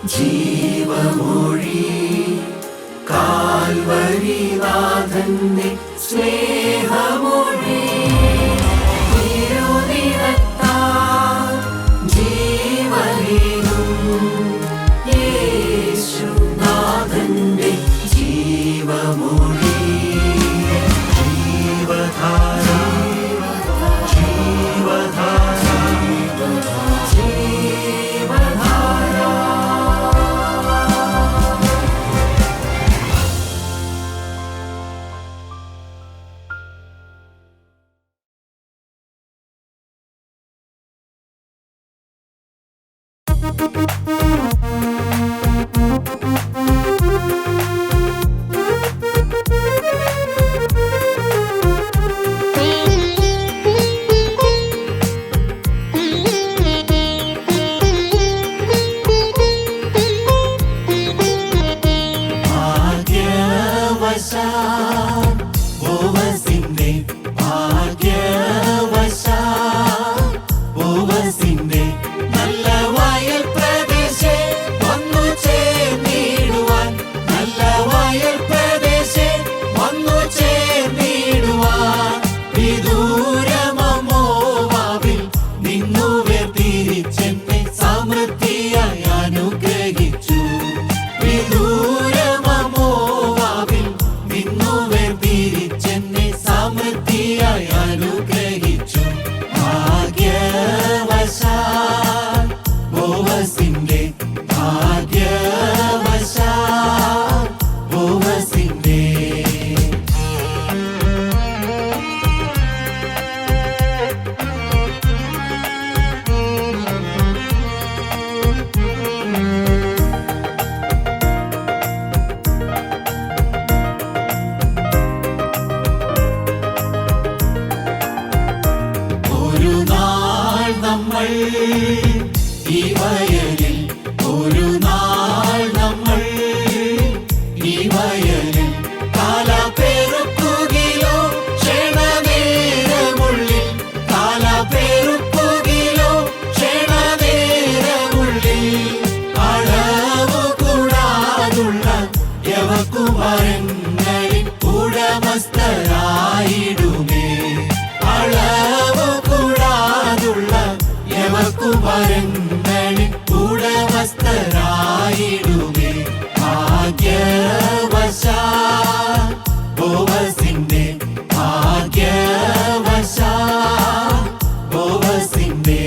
ജീവമൊഴി കാൽവരിനാഥന്റെ സ്നേഹമൊഴി തിരുനിറത്താൽ ജീവനേകും യേശുനാഥന്റെ ജീവമൊഴി ജീവധാര ജീവധാര ഈ വയലിൽ ഒരു നാൾ നമ്മൾ ഈ വയലിൽ കാലപേറുപ്പുകിലോ ക്ഷണനേരമുള്ളിൽ കാലപേറുപ്പുകിലോ ക്ഷണനേരമുള്ളിൽ അളവു കൂടാതുള്ള യവകുമാരങ്ങളിൽ ഉടമസ്ഥരായിടുമേ അളവു കൂടാതുള്ള യവകുമാരങ്ങളിൽ ഉടമസ്ഥരായിടുമേ ഭാഗ്യവശാൽ ബോവസിന്റെ ഭാഗ്യവശാൽ ബോവസിന്റെ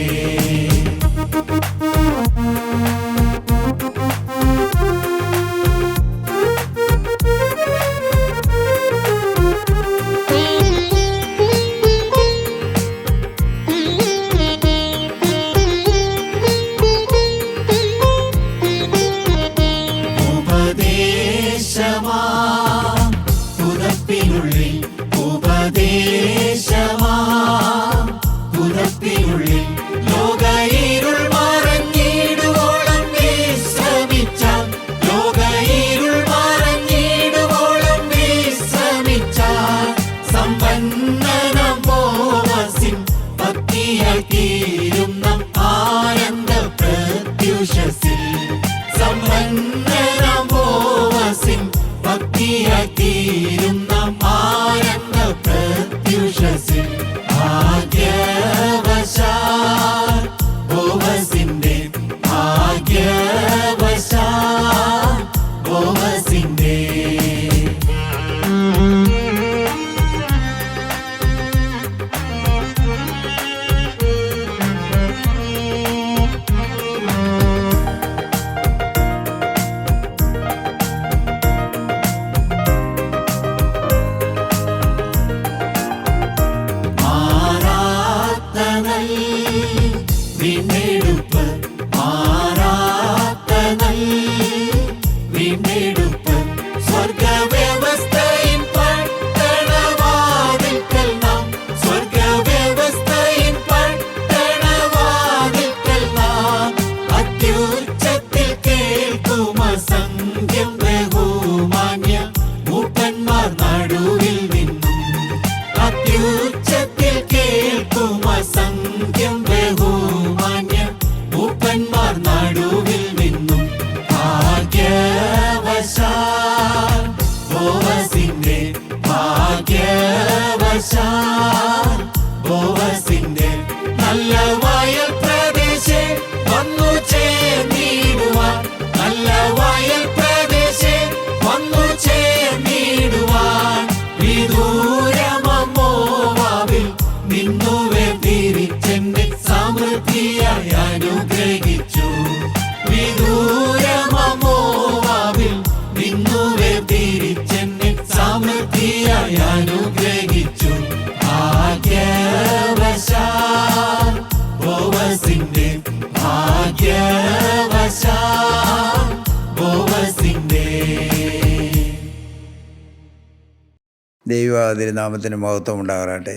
ദൈവ തിരുനാമത്തിന് മഹത്വം ഉണ്ടാകട്ടെ.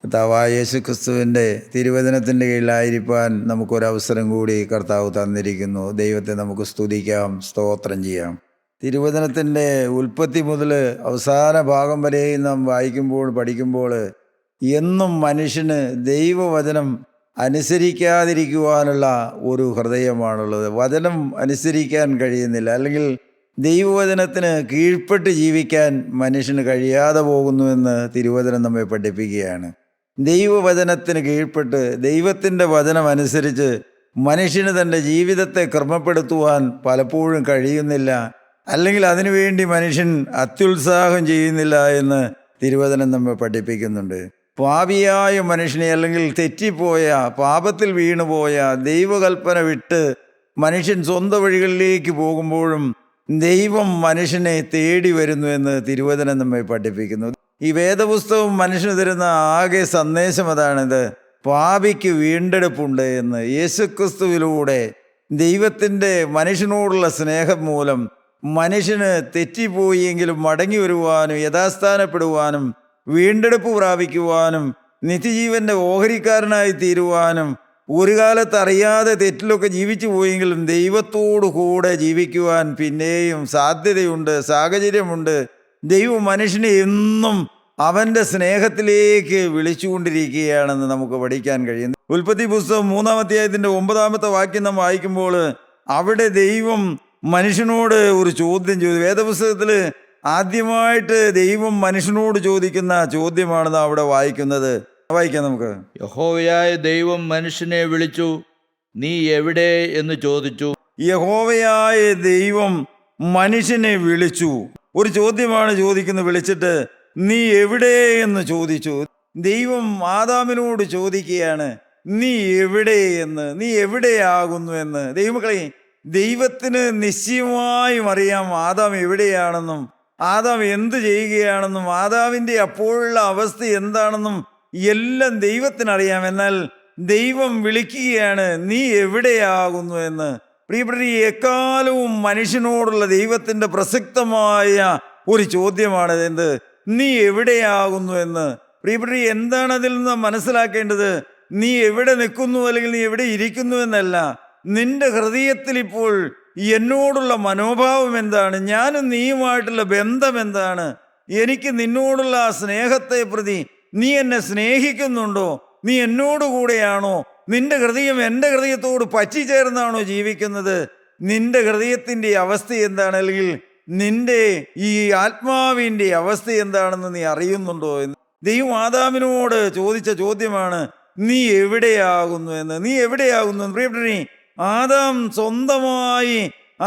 കർത്താവായ യേശു ക്രിസ്തുവിൻ്റെ തിരുവചനത്തിൻ്റെ കീഴിലായിരിക്കാൻ നമുക്കൊരവസരം കൂടി കർത്താവ് തന്നിരിക്കുന്നു. ദൈവത്തെ നമുക്ക് സ്തുതിക്കാം, സ്തോത്രം ചെയ്യാം. തിരുവചനത്തിൻ്റെ ഉൽപ്പത്തി മുതൽ അവസാന ഭാഗം വരെയും നാം പഠിക്കുമ്പോൾ എന്നും മനുഷ്യന് ദൈവവചനം അനുസരിക്കാതിരിക്കുവാനുള്ള ഒരു ഹൃദയമാണുള്ളത്. വചനം അനുസരിക്കാൻ കഴിയുന്നില്ല, അല്ലെങ്കിൽ ദൈവവചനത്തിന് കീഴ്പ്പെട്ട് ജീവിക്കാൻ മനുഷ്യന് കഴിയാതെ പോകുന്നുവെന്ന് തിരുവചനം നമ്മെ പഠിപ്പിക്കുകയാണ്. ദൈവവചനത്തിന് കീഴ്പ്പെട്ട് ദൈവത്തിൻ്റെ വചനം അനുസരിച്ച് മനുഷ്യന് തൻ്റെ ജീവിതത്തെ ക്രമപ്പെടുത്തുവാൻ പലപ്പോഴും കഴിയുന്നില്ല, അല്ലെങ്കിൽ അതിനുവേണ്ടി മനുഷ്യൻ അത്യുത്സാഹം ചെയ്യുന്നില്ല എന്ന് തിരുവചനം നമ്മെ പഠിപ്പിക്കുന്നുണ്ട്. പാപിയായ മനുഷ്യനെ, അല്ലെങ്കിൽ തെറ്റിപ്പോയ, പാപത്തിൽ വീണുപോയ, ദൈവകൽപ്പന വിട്ട് മനുഷ്യൻ സ്വന്തം വഴികളിലേക്ക് പോകുമ്പോഴും ദൈവം മനുഷ്യനെ തേടി വരുന്നു എന്ന് തിരുവചനം നമ്മെ പഠിപ്പിക്കുന്നു. ഈ വേദപുസ്തകം മനുഷ്യന് തരുന്ന ആകെ സന്ദേശം അതാണിത്: പാപിക്ക് വീണ്ടെടുപ്പുണ്ട് എന്ന്. യേശുക്രിസ്തുവിലൂടെ ദൈവത്തിൻ്റെ മനുഷ്യനോടുള്ള സ്നേഹം മൂലം മനുഷ്യന് തെറ്റിപ്പോയെങ്കിലും മടങ്ങി വരുവാനും യഥാസ്ഥാനപ്പെടുവാനും വീണ്ടെടുപ്പ് പ്രാപിക്കുവാനും നിത്യജീവൻ്റെ ഓഹരിക്കാരനായി തീരുവാനും ഒരു കാലത്ത് അറിയാതെ തെറ്റിലൊക്കെ ജീവിച്ചു പോയെങ്കിലും ദൈവത്തോടു കൂടെ ജീവിക്കുവാൻ പിന്നെയും സാധ്യതയുണ്ട്, സാഹചര്യമുണ്ട്. ദൈവം മനുഷ്യനെ എന്നും അവൻ്റെ സ്നേഹത്തിലേക്ക് വിളിച്ചുകൊണ്ടിരിക്കുകയാണെന്ന് നമുക്ക് പഠിക്കാൻ കഴിയുന്നു. ഉൽപ്പത്തി പുസ്തകം 3-ാം അധ്യായത്തിൻ്റെ 9-ാമത്തെ വാക്യം നാം വായിക്കുമ്പോൾ അവിടെ ദൈവം മനുഷ്യനോട് ഒരു ചോദ്യം ചോദിച്ചു. വേദപുസ്തകത്തിൽ ആദ്യമായിട്ട് ദൈവം മനുഷ്യനോട് ചോദിക്കുന്ന ചോദ്യമാണ് നാം അവിടെ വായിക്കുന്നത്. വായിക്കാം നമുക്ക്. യഹോവയായ ദൈവം മനുഷ്യനെ വിളിച്ചു, നീ എവിടെ എന്ന് ചോദിച്ചു. യഹോവയായ ദൈവം മനുഷ്യനെ വിളിച്ചു. ഒരു ചോദ്യമാണ് ചോദിക്കുന്നത്. വിളിച്ചിട്ട് നീ എവിടെ എന്ന് ചോദിച്ചു. ദൈവം ആദാമിനോട് ചോദിക്കുകയാണ്, നീ എവിടെ എന്ന്, നീ എവിടെയാകുന്നു എന്ന്. ദൈവമക്കളെ, ദൈവത്തിന് നിശ്ചയമായും അറിയാം ആദാം എവിടെയാണെന്നും ആദാം എന്ത് ചെയ്യുകയാണെന്നും ആദാമിൻ്റെ അപ്പോഴുള്ള അവസ്ഥ എന്താണെന്നും എല്ലാം ദൈവത്തിനറിയാം. എന്നാൽ ദൈവം വിളിക്കുകയാണ്, നീ എവിടെയാകുന്നു എന്ന്. പ്രിയപ്പെട്ട, എക്കാലവും മനുഷ്യനോടുള്ള ദൈവത്തിൻ്റെ പ്രസക്തമായ ഒരു ചോദ്യമാണ് എന്ത്? നീ എവിടെയാകുന്നു എന്ന്. പ്രിയപ്പെട്ട, എന്താണ് അതിൽ നിന്ന് മനസ്സിലാക്കേണ്ടത്? നീ എവിടെ നിൽക്കുന്നു, അല്ലെങ്കിൽ നീ എവിടെ ഇരിക്കുന്നു എന്നല്ല. നിന്റെ ഹൃദയത്തിൽ ഇപ്പോൾ എന്നോടുള്ള മനോഭാവം എന്താണ്? ഞാനും നീയുമായിട്ടുള്ള ബന്ധം എന്താണ്? എനിക്ക് നിന്നോടുള്ള ആ സ്നേഹത്തെ പ്രതി നീ എന്നെ സ്നേഹിക്കുന്നുണ്ടോ? നീ എന്നോടുകൂടെയാണോ? നിന്റെ ഹൃദയം എൻ്റെ ഹൃദയത്തോട് പറ്റിച്ചേർന്നാണോ ജീവിക്കുന്നത്? നിന്റെ ഹൃദയത്തിൻ്റെ അവസ്ഥ എന്താണ്, അല്ലെങ്കിൽ നിന്റെ ഈ ആത്മാവിൻ്റെ അവസ്ഥ എന്താണെന്ന് നീ അറിയുന്നുണ്ടോ എന്ന് ദൈവം ആദാമിനോട് ചോദിച്ച ചോദ്യമാണ്, നീ എവിടെയാകുന്നു എന്ന്. നീ എവിടെയാകുന്നു? പ്രിയപ്പെട്ടവരെ, ആദാം സ്വന്തമായി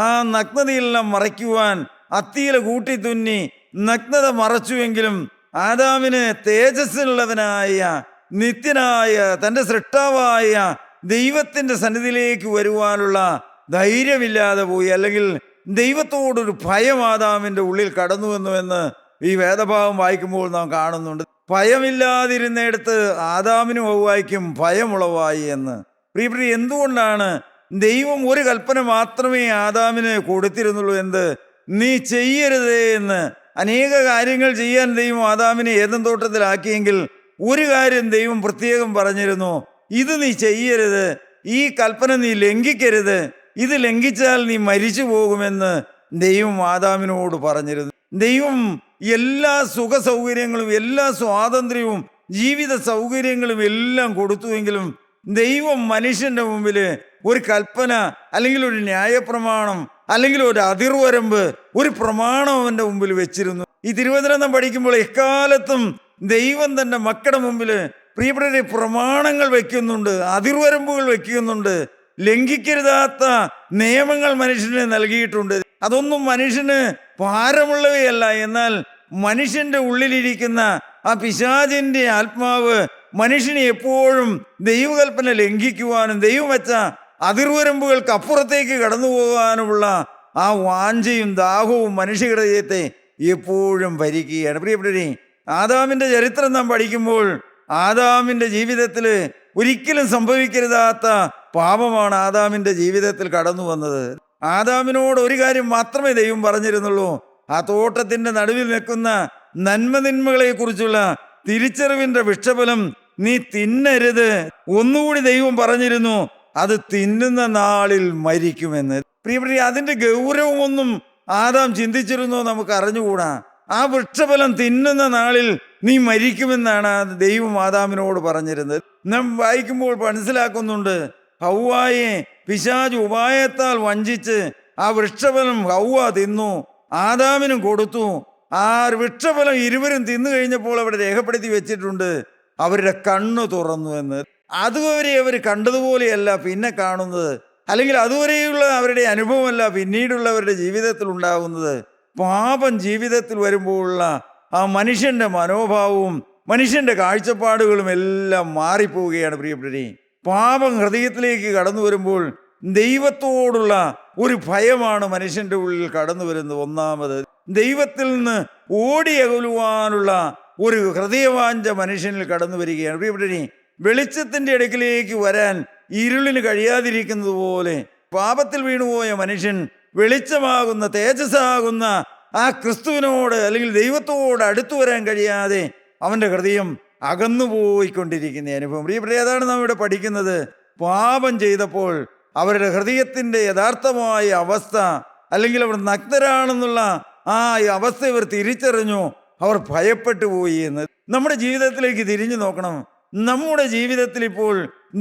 ആ നഗ്നതയെല്ലാം മറയ്ക്കുവാൻ അത്തിയില കൂട്ടിത്തുന്നി നഗ്നത മറച്ചുവെങ്കിലും ആദാമിന് തേജസ്സിനുള്ളവനായ നിത്യനായ തൻ്റെ സൃഷ്ടാവായ ദൈവത്തിൻ്റെ സന്നിധിയിലേക്ക് വരുവാനുള്ള ധൈര്യമില്ലാതെ പോയി, അല്ലെങ്കിൽ ദൈവത്തോടൊരു ഭയം ആദാമിൻ്റെ ഉള്ളിൽ കടന്നുവെന്നുവെന്ന് ഈ വേദഭാഗം വായിക്കുമ്പോൾ നാം കാണുന്നുണ്ട്. ഭയമില്ലാതിരുന്നിടത്ത് ആദാമിനും ഹവ്വായ്ക്കും ഭയമുളവായി എന്ന്. പ്രിയപ്പെട്ട, എന്തുകൊണ്ടാണ് ദൈവം ഒരു കൽപ്പന മാത്രമേ ആദാമിന് കൊടുത്തിരുന്നുള്ളൂ? എന്ത്? നീ ചെയ്യരുതേ എന്ന്. അനേക കാര്യങ്ങൾ ചെയ്യാൻ ദൈവം ആദാമിനെ ഏദൻ തോട്ടത്തിലാക്കിയെങ്കിൽ ഒരു കാര്യം ദൈവം പ്രത്യേകം പറഞ്ഞിരുന്നു, ഇത് നീ ചെയ്യരുത്, ഈ കൽപ്പന നീ ലംഘിക്കരുത്, ഇത് ലംഘിച്ചാൽ നീ മരിച്ചു പോകുമെന്ന് ദൈവം ആദാമിനോട് പറഞ്ഞിരുന്നു. ദൈവം എല്ലാ സുഖ സൗകര്യങ്ങളും എല്ലാ സ്വാതന്ത്ര്യവും ജീവിത സൗകര്യങ്ങളും എല്ലാം കൊടുത്തുവെങ്കിലും ദൈവം മനുഷ്യന്റെ മുമ്പിൽ ഒരു കൽപ്പന, അല്ലെങ്കിൽ ഒരു ന്യായപ്രമാണം, അല്ലെങ്കിൽ ഒരു അതിർവരമ്പ്, ഒരു പ്രമാണം അവൻ്റെ മുമ്പിൽ വെച്ചിരുന്നു. ഈ തിരുവചനം നാം പഠിക്കുമ്പോൾ എക്കാലത്തും ദൈവം തൻ്റെ മക്കളുടെ മുമ്പിൽ പ്രിയപ്പെട്ട പ്രമാണങ്ങൾ വയ്ക്കുന്നുണ്ട്, അതിർവരമ്പുകൾ വയ്ക്കുന്നുണ്ട്. ലംഘിക്കരുതാത്ത നിയമങ്ങൾ മനുഷ്യന് നൽകിയിട്ടുണ്ട്. അതൊന്നും മനുഷ്യന് ഭാരമുള്ളവയല്ല. എന്നാൽ മനുഷ്യന്റെ ഉള്ളിലിരിക്കുന്ന ആ പിശാചിന്റെ ആത്മാവ് മനുഷ്യനെ എപ്പോഴും ദൈവകൽപ്പന ലംഘിക്കുവാനും ദൈവം വെച്ച അതിർവരമ്പുകൾക്ക് അപ്പുറത്തേക്ക് കടന്നു പോകാനുമുള്ള ആ വാഞ്ചയും ദാഹവും മനുഷ്യഹൃദയത്തെ എപ്പോഴും ഭരിക്കുകയാണ്. പ്രിയപ്പെട്ടവരെ, ആദാമിൻ്റെ ചരിത്രം നാം പഠിക്കുമ്പോൾ ആദാമിൻ്റെ ജീവിതത്തിൽ ഒരിക്കലും സംഭവിക്കരുതാത്ത പാപമാണ് ആദാമിൻ്റെ ജീവിതത്തിൽ കടന്നു വന്നത്. ആദാമിനോട് ഒരു കാര്യം മാത്രമേ ദൈവം പറഞ്ഞിരുന്നുള്ളൂ, ആ തോട്ടത്തിൻ്റെ നടുവിൽ നിൽക്കുന്ന നന്മതിന്മകളെക്കുറിച്ചുള്ള തിരിച്ചറിവിന്റെ വൃക്ഷഫലം നീ തിന്നരുത്. ഒന്നുകൂടി ദൈവം പറഞ്ഞിരുന്നു, അത് തിന്നുന്ന നാളിൽ മരിക്കുമെന്ന്. പ്രിയപ്പെട്ട, അതിന്റെ ഗൗരവമൊന്നും ആദാം ചിന്തിച്ചിരുന്നോ നമുക്ക് അറിഞ്ഞുകൂടാ. ആ വൃക്ഷഫലം തിന്നുന്ന നാളിൽ നീ മരിക്കുമെന്നാണ് ദൈവം ആദാമിനോട് പറഞ്ഞിരുന്നത്. നാം വായിക്കുമ്പോൾ മനസ്സിലാക്കുന്നുണ്ട്, ഹൗവായെ പിശാച് ഉപായത്താൽ വഞ്ചിച്ച് ആ വൃക്ഷഫലം ഹൗവ തിന്നു, ആദാമിനും കൊടുത്തു. ആ വൃക്ഷഫലം ഇരുവരും തിന്നു കഴിഞ്ഞപ്പോൾ അവിടെ രേഖപ്പെടുത്തി വെച്ചിട്ടുണ്ട്, അവരുടെ കണ്ണു തുറന്നു എന്ന്. അതുവരെ അവർ കണ്ടതുപോലെയല്ല പിന്നെ കാണുന്നത്, അല്ലെങ്കിൽ അതുവരെയുള്ള അവരുടെ അനുഭവമല്ല പിന്നീടുള്ളവരുടെ ജീവിതത്തിൽ ഉണ്ടാകുന്നത്. പാപം ജീവിതത്തിൽ വരുമ്പോഴുള്ള ആ മനുഷ്യന്റെ മനോഭാവവും മനുഷ്യന്റെ കാഴ്ചപ്പാടുകളും എല്ലാം മാറിപ്പോവുകയാണ്. പ്രിയപ്പെട്ടവരെ, പാപം ഹൃദയത്തിലേക്ക് കടന്നു വരുമ്പോൾ ദൈവത്തോടുള്ള ഒരു ഭയമാണ് മനുഷ്യന്റെ ഉള്ളിൽ കടന്നു വരുന്നത്. ഒന്നാമത്, ദൈവത്തിൽ നിന്ന് ഓടിയകലുവാനുള്ള ഒരു ഹൃദയവാഞ്ച മനുഷ്യനിൽ കടന്നു വരികയാണ്. പ്രിയപ്പെട്ടവരെ, വെളിച്ചത്തിന്റെ അടുക്കിലേക്ക് വരാൻ ഇരുളിന് കഴിയാതിരിക്കുന്നത് പോലെ പാപത്തിൽ വീണുപോയ മനുഷ്യൻ വെളിച്ചമാകുന്ന തേജസ്സാകുന്ന ആ ക്രിസ്തുവിനോട് അല്ലെങ്കിൽ ദൈവത്തോട് അടുത്തു വരാൻ കഴിയാതെ അവൻ്റെ ഹൃദയം അകന്നുപോയിക്കൊണ്ടിരിക്കുന്ന അനുഭവം. പ്രിയപ്പെട്ട, അതാണ് നാം ഇവിടെ പഠിക്കുന്നത്. പാപം ചെയ്തപ്പോൾ അവരുടെ ഹൃദയത്തിൻ്റെ യഥാർത്ഥമായ അവസ്ഥ, അല്ലെങ്കിൽ അവർ നഗ്നരാണെന്നുള്ള ആ അവസ്ഥ ഇവർ തിരിച്ചറിഞ്ഞു, അവർ ഭയപ്പെട്ടു പോയി എന്ന്. നമ്മുടെ ജീവിതത്തിലേക്ക് തിരിഞ്ഞു നോക്കണം. നമ്മുടെ ജീവിതത്തിൽ ഇപ്പോൾ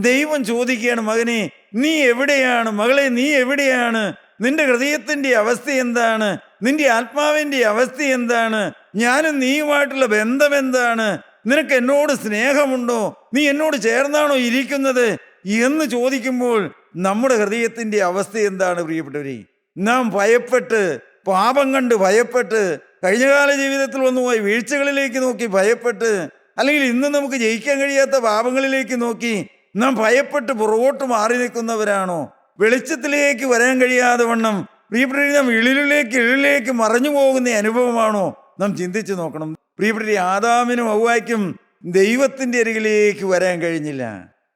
ദൈവം ചോദിക്കുകയാണ്, മകനെ നീ എവിടെയാണ്, മകളെ നീ എവിടെയാണ്, നിന്റെ ഹൃദയത്തിൻ്റെ അവസ്ഥ എന്താണ്, നിന്റെ ആത്മാവിൻ്റെ അവസ്ഥ എന്താണ്, ഞാനും നീയുമായിട്ടുള്ള ബന്ധം എന്താണ്, നിനക്ക് എന്നോട് സ്നേഹമുണ്ടോ, നീ എന്നോട് ചേർന്നാണോ ഇരിക്കുന്നത് എന്ന് ചോദിക്കുമ്പോൾ നമ്മുടെ ഹൃദയത്തിൻ്റെ അവസ്ഥ എന്താണ്? പ്രിയപ്പെട്ടവരെ, നാം ഭയപ്പെട്ട്, പാപം കണ്ട് ഭയപ്പെട്ട്, കഴിഞ്ഞകാല ജീവിതത്തിൽ വന്നുപോയി വീഴ്ചകളിലേക്ക് നോക്കി ഭയപ്പെട്ട്, അല്ലെങ്കിൽ ഇന്ന് നമുക്ക് ജയിക്കാൻ കഴിയാത്ത പാപങ്ങളിലേക്ക് നോക്കി നാം ഭയപ്പെട്ട് പുറകോട്ട് മാറി നിൽക്കുന്നവരാണോ? വെളിച്ചത്തിലേക്ക് വരാൻ കഴിയാതെ വണ്ണം പ്രിയപ്പെട്ടവരെ നാം ഇളിലേക്ക് മറഞ്ഞു പോകുന്ന അനുഭവമാണോ? നാം ചിന്തിച്ചു നോക്കണം. പ്രിയപ്പെട്ടവരെ, ആദാമിനും ഹൗവായ്ക്കും ദൈവത്തിൻ്റെ അരികിലേക്ക് വരാൻ കഴിഞ്ഞില്ല.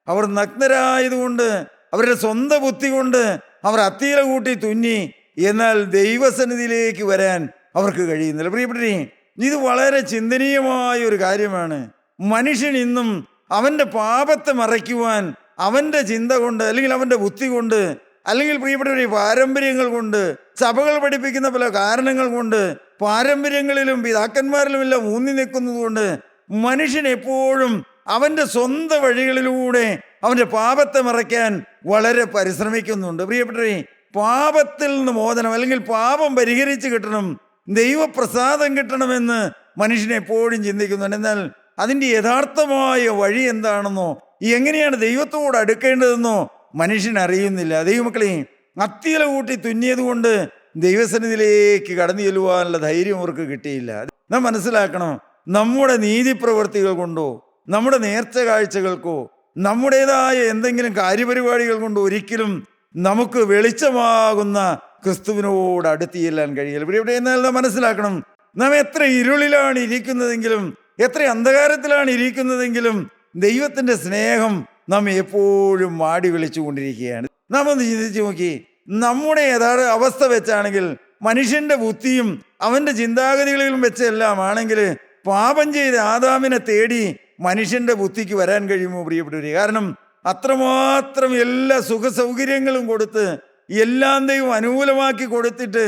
അവർ നഗ്നരായതുകൊണ്ട്, അവരുടെ സ്വന്തം ബുദ്ധി കൊണ്ട് അവർ അത്തിയില കൂട്ടി തുന്നി. എന്നാൽ ദൈവസന്നിധിയിലേക്ക് വരാൻ അവർക്ക് കഴിയുന്നില്ല. പ്രിയപ്പെട്ടവരെ, ഇത് വളരെ ചിന്തനീയമായ ഒരു കാര്യമാണ്. മനുഷ്യൻ ഇന്നും അവൻ്റെ പാപത്തെ മറയ്ക്കുവാൻ അവൻ്റെ ചിന്ത കൊണ്ട്, അല്ലെങ്കിൽ അവൻ്റെ ബുദ്ധി കൊണ്ട്, അല്ലെങ്കിൽ പ്രിയപ്പെട്ടവരെ പാരമ്പര്യങ്ങൾ കൊണ്ട്, സഭകൾ പഠിപ്പിക്കുന്ന പല കാരണങ്ങൾ കൊണ്ട്, പാരമ്പര്യങ്ങളിലും പിതാക്കന്മാരിലുമെല്ലാം ഊന്നി നിൽക്കുന്നത് കൊണ്ട് മനുഷ്യൻ എപ്പോഴും അവൻ്റെ സ്വന്തം വഴികളിലൂടെ അവൻ്റെ പാപത്തെ മറയ്ക്കാൻ വളരെ പരിശ്രമിക്കുന്നുണ്ട്. പ്രിയപ്പെട്ടവരെ, പാപത്തിൽ നിന്ന് മോചനം, അല്ലെങ്കിൽ പാപം പരിഹരിച്ച് കിട്ടണം, ദൈവപ്രസാദം കിട്ടണമെന്ന് മനുഷ്യൻ എപ്പോഴും ചിന്തിക്കുന്നുണ്ട്. എന്നാൽ അതിൻ്റെ യഥാർത്ഥമായ വഴി എന്താണെന്നോ, എങ്ങനെയാണ് ദൈവത്തോട് അടുക്കേണ്ടതെന്നോ മനുഷ്യൻ അറിയുന്നില്ല. ദൈവമക്കളെ, അത്തിയില കൂട്ടി തുന്നിയത് കൊണ്ട് ദൈവസന്നിധിയിലേക്ക് കടന്നു ചെല്ലുവാനുള്ള ധൈര്യം അവർക്ക് കിട്ടിയില്ല. നാം മനസ്സിലാക്കണം, നമ്മുടെ നീതിപ്രവൃത്തികൾ കൊണ്ടോ, നമ്മുടെ നേർച്ച കാഴ്ചകൾക്കോ, നമ്മുടേതായ എന്തെങ്കിലും കാര്യപരിപാടികൾ കൊണ്ടോ ഒരിക്കലും നമുക്ക് വെളിച്ചമാകുന്ന ക്രിസ്തുവിനോട് അടുത്ത് ചെല്ലാൻ കഴിയില്ല. ഇവിടെ എന്നാൽ നാം മനസ്സിലാക്കണം, നാം എത്ര ഇരുളിലാണ് ഇരിക്കുന്നതെങ്കിലും, എത്ര അന്ധകാരത്തിലാണ് ഇരിക്കുന്നതെങ്കിലും ദൈവത്തിൻ്റെ സ്നേഹം നാം എപ്പോഴും മാടി വിളിച്ചുകൊണ്ടിരിക്കുകയാണ്. നാം ഒന്ന് ചിന്തിച്ച് നോക്കി, നമ്മുടെ യഥാർത്ഥ അവസ്ഥ വെച്ചാണെങ്കിൽ, മനുഷ്യന്റെ ബുദ്ധിയും അവൻ്റെ ചിന്താഗതികളിലും വെച്ചെല്ലാം ആണെങ്കിൽ, പാപം ചെയ്ത് ആദാമിനെ തേടി മനുഷ്യന്റെ ബുദ്ധിക്ക് വരാൻ കഴിയുമോ? പ്രിയപ്പെട്ടവരെ, കാരണം അത്രമാത്രം എല്ലാ സുഖ സൗകര്യങ്ങളും കൊടുത്ത്, എല്ലാം ദൈവം അനുകൂലമാക്കി കൊടുത്തിട്ട്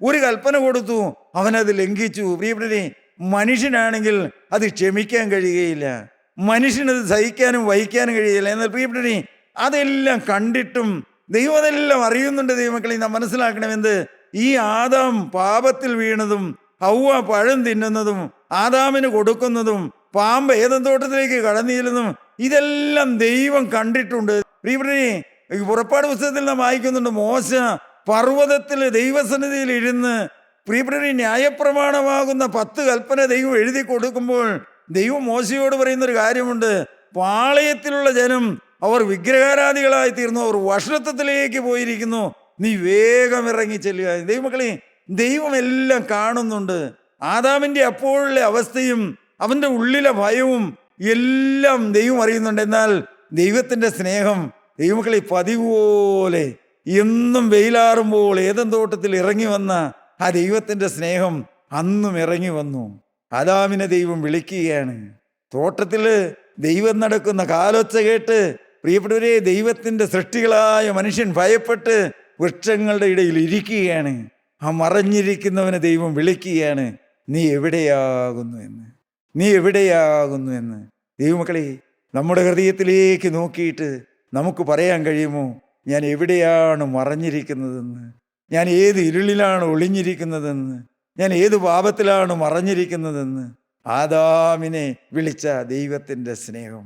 ഒരു കൽപ്പന കൊടുത്തു, അവനത് ലംഘിച്ചു. പ്രിയപ്പെട്ടവരെ, മനുഷ്യനാണെങ്കിൽ അത് ക്ഷമിക്കാൻ കഴിയുകയില്ല, മനുഷ്യനത് സഹിക്കാനും വഹിക്കാനും കഴിയില്ല. എന്നാൽ പ്രിയപ്പെട്ടവരെ, അതെല്ലാം കണ്ടിട്ടും ദൈവം അതെല്ലാം അറിയുന്നുണ്ട്. ദൈവമക്കളെ, നാം മനസ്സിലാക്കണമെന്ത്, ഈ ആദാം പാപത്തിൽ വീണതും ഹൗവ പഴം തിന്നുന്നതും ആദാമിന് കൊടുക്കുന്നതും പാമ്പ് ഏതൻ തോട്ടത്തിലേക്ക് കടന്നു ചെല്ലുന്നതും ഇതെല്ലാം ദൈവം കണ്ടിട്ടുണ്ട്. പ്രിയപ്പെട്ടവരെ, പുറപ്പാട് പുസ്തകത്തിൽ നാം വായിക്കുന്നുണ്ട്, മോശ പർവ്വതത്തിൽ ദൈവസന്നിധിയിൽ ഇരുന്ന് പ്രിയപ്പെട്ടവരെ ന്യായപ്രമാണമാകുന്ന 10 കൽപ്പന ദൈവം എഴുതി കൊടുക്കുമ്പോൾ ദൈവം മോശയോട് പറയുന്നൊരു കാര്യമുണ്ട്, പാളയത്തിലുള്ള ജനം അവർ വിഗ്രഹാരാധികളായി തീർന്നു, അവർ വഷളത്വത്തിലേക്ക് പോയിരിക്കുന്നു, നീ വേഗം ഇറങ്ങി ചെല്ലുക. ദൈവമക്കളെ, ദൈവം എല്ലാം കാണുന്നുണ്ട്. ആദാമിൻ്റെ അപ്പോഴുള്ള അവസ്ഥയും അവൻ്റെ ഉള്ളിലെ ഭയവും എല്ലാം ദൈവം അറിയുന്നുണ്ട്. എന്നാൽ ദൈവത്തിൻ്റെ സ്നേഹം ദൈവമക്കളെ പതിവ് പോലെ എന്നും വെയിലാറുമ്പോൾ ഏതൻ തോട്ടത്തിൽ ഇറങ്ങി വന്ന ആ ദൈവത്തിൻ്റെ സ്നേഹം അന്നും ഇറങ്ങി വന്നു. ആദാമിനെ ദൈവം വിളിക്കുകയാണ്. തോട്ടത്തിൽ ദൈവം നടക്കുന്ന കാലൊച്ച കേട്ട് പ്രിയപ്പെട്ടവരെ, ദൈവത്തിൻ്റെ സൃഷ്ടികളായ മനുഷ്യൻ ഭയപ്പെട്ട് വൃക്ഷങ്ങളുടെ ഇടയിൽ ഇരിക്കുകയാണ്. ആ മറഞ്ഞിരിക്കുന്നവനെ ദൈവം വിളിക്കുകയാണ്, നീ എവിടെയാകുന്നു എന്ന്, നീ എവിടെയാകുന്നു എന്ന്. ദൈവമക്കളെ, നമ്മുടെ ഹൃദയത്തിലേക്ക് നോക്കിയിട്ട് നമുക്ക് പറയാൻ കഴിയുമോ, ഞാൻ എവിടെയാണ് മറഞ്ഞിരിക്കുന്നതെന്ന്, ഞാൻ ഏത് ഇരുളിലാണ് ഒളിഞ്ഞിരിക്കുന്നതെന്ന്, ഞാൻ ഏത് പാപത്തിലാണ് മറഞ്ഞിരിക്കുന്നതെന്ന്? ആദാമിനെ വിളിച്ച ദൈവത്തിൻ്റെ സ്നേഹം.